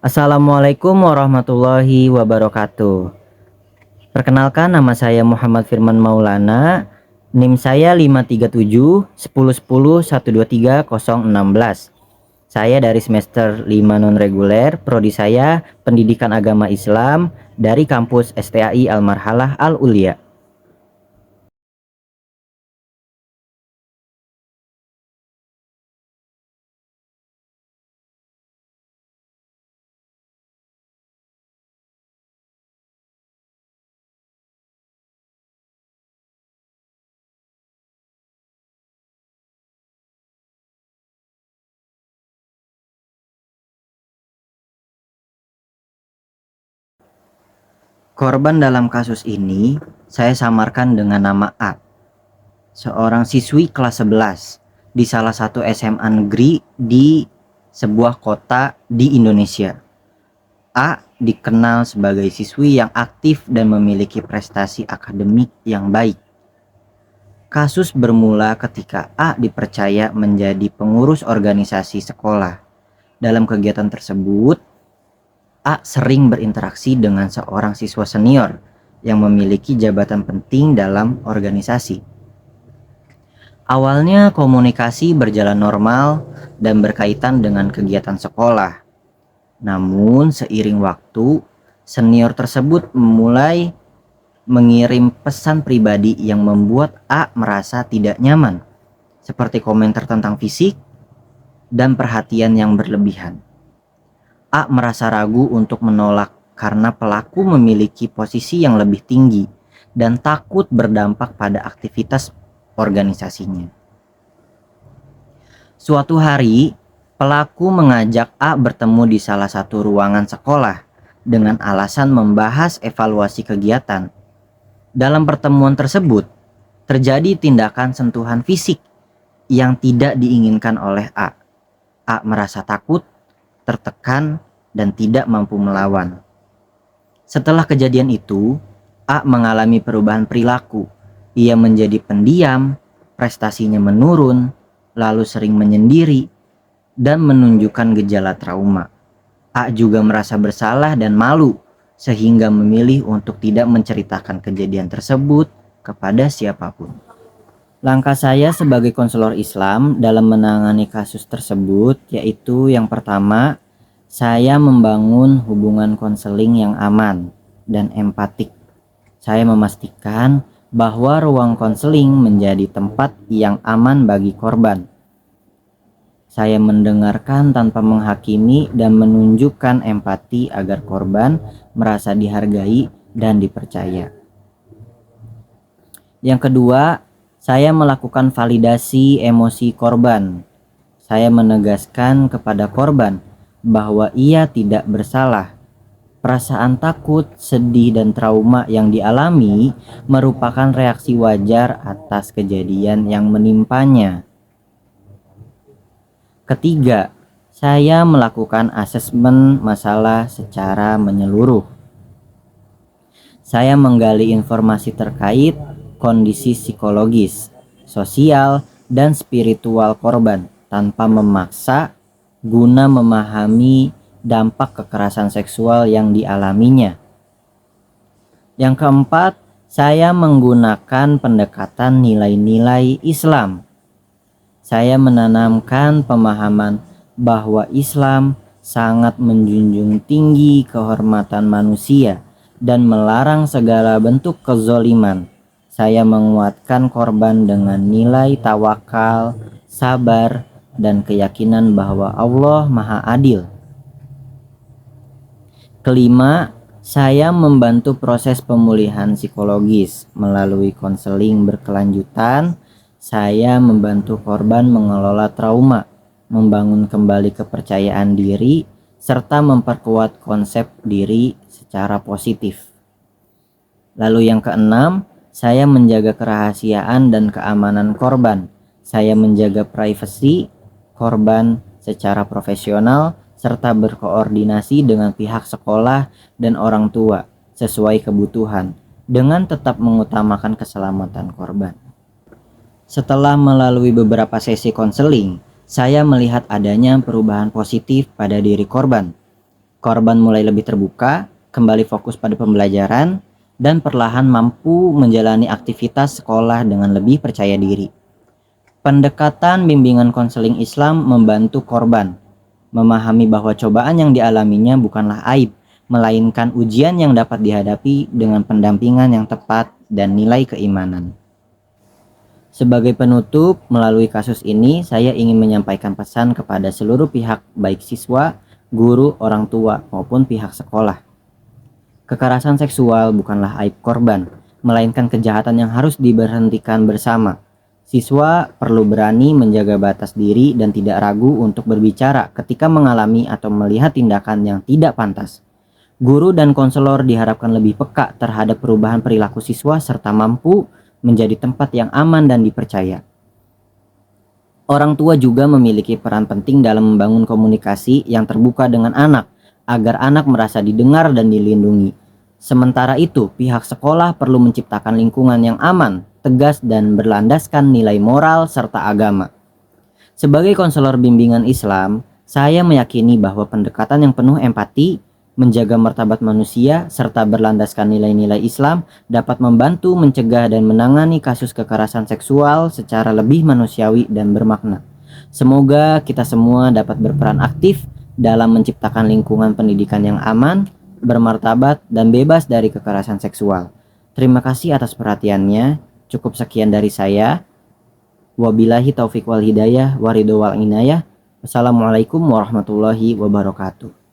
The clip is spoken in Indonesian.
Assalamualaikum warahmatullahi wabarakatuh. Perkenalkan, nama saya Muhammad Firman Maulana. NIM saya 537 10 10 123 016. Saya dari semester 5 non reguler. Prodi saya Pendidikan Agama Islam dari kampus STAI Al Marhalah Al Ulia. Korban dalam kasus ini saya samarkan dengan nama A, seorang siswi kelas 11 di salah satu SMA negeri di sebuah kota di Indonesia. A dikenal sebagai siswi yang aktif dan memiliki prestasi akademik yang baik. Kasus bermula ketika A dipercaya menjadi pengurus organisasi sekolah. Dalam kegiatan tersebut, A sering berinteraksi dengan seorang siswa senior yang memiliki jabatan penting dalam organisasi. Awalnya komunikasi berjalan normal dan berkaitan dengan kegiatan sekolah. Namun seiring waktu, senior tersebut mulai mengirim pesan pribadi yang membuat A merasa tidak nyaman, seperti komentar tentang fisik dan perhatian yang berlebihan. A merasa ragu untuk menolak karena pelaku memiliki posisi yang lebih tinggi dan takut berdampak pada aktivitas organisasinya. Suatu hari, pelaku mengajak A bertemu di salah satu ruangan sekolah dengan alasan membahas evaluasi kegiatan. Dalam pertemuan tersebut, terjadi tindakan sentuhan fisik yang tidak diinginkan oleh A. A merasa takut, tertekan, dan tidak mampu melawan. Setelah kejadian itu, A mengalami perubahan perilaku. Ia menjadi pendiam, prestasinya menurun, lalu sering menyendiri, dan menunjukkan gejala trauma. A juga merasa bersalah dan malu, sehingga memilih untuk tidak menceritakan kejadian tersebut kepada siapapun. Langkah saya sebagai konselor Islam dalam menangani kasus tersebut yaitu yang pertama, saya membangun hubungan konseling yang aman dan empatik. Saya memastikan bahwa ruang konseling menjadi tempat yang aman bagi korban. Saya mendengarkan tanpa menghakimi dan menunjukkan empati agar korban merasa dihargai dan dipercaya. Yang kedua, saya melakukan validasi emosi korban. Saya menegaskan kepada korban bahwa ia tidak bersalah. Perasaan takut, sedih, dan trauma yang dialami merupakan reaksi wajar atas kejadian yang menimpanya. Ketiga, saya melakukan asesmen masalah secara menyeluruh. Saya menggali informasi terkait kondisi psikologis, sosial, dan spiritual korban tanpa memaksa guna memahami dampak kekerasan seksual yang dialaminya. Yang keempat, saya menggunakan pendekatan nilai-nilai Islam. Saya menanamkan pemahaman bahwa Islam sangat menjunjung tinggi kehormatan manusia dan melarang segala bentuk kezoliman. Saya menguatkan korban dengan nilai tawakal, sabar, dan keyakinan bahwa Allah Maha Adil. Kelima, saya membantu proses pemulihan psikologis melalui konseling berkelanjutan. Saya membantu korban mengelola trauma, membangun kembali kepercayaan diri, serta memperkuat konsep diri secara positif. Lalu yang keenam, saya menjaga kerahasiaan dan keamanan korban. Saya menjaga privasi korban secara profesional serta berkoordinasi dengan pihak sekolah dan orang tua sesuai kebutuhan dengan tetap mengutamakan keselamatan korban. Setelah melalui beberapa sesi konseling, saya melihat adanya perubahan positif pada diri korban. Korban mulai lebih terbuka, kembali fokus pada pembelajaran, dan perlahan mampu menjalani aktivitas sekolah dengan lebih percaya diri. Pendekatan bimbingan konseling Islam membantu korban memahami bahwa cobaan yang dialaminya bukanlah aib, melainkan ujian yang dapat dihadapi dengan pendampingan yang tepat dan nilai keimanan. Sebagai penutup, melalui kasus ini saya ingin menyampaikan pesan kepada seluruh pihak, baik siswa, guru, orang tua, maupun pihak sekolah. Kekerasan seksual bukanlah aib korban, melainkan kejahatan yang harus diberhentikan bersama. Siswa perlu berani menjaga batas diri dan tidak ragu untuk berbicara ketika mengalami atau melihat tindakan yang tidak pantas. Guru dan konselor diharapkan lebih peka terhadap perubahan perilaku siswa serta mampu menjadi tempat yang aman dan dipercaya. Orang tua juga memiliki peran penting dalam membangun komunikasi yang terbuka dengan anak, agar anak merasa didengar dan dilindungi. Sementara itu, pihak sekolah perlu menciptakan lingkungan yang aman, tegas, dan berlandaskan nilai moral serta agama. Sebagai konselor bimbingan Islam, saya meyakini bahwa pendekatan yang penuh empati, menjaga martabat manusia, serta berlandaskan nilai-nilai Islam dapat membantu mencegah dan menangani kasus kekerasan seksual secara lebih manusiawi dan bermakna. Semoga kita semua dapat berperan aktif dalam menciptakan lingkungan pendidikan yang aman, bermartabat, dan bebas dari kekerasan seksual. Terima kasih atas perhatiannya. Cukup sekian dari saya. Wabillahi taufiq wal hidayah, waridho wal inayah. Wassalamualaikum warahmatullahi wabarakatuh.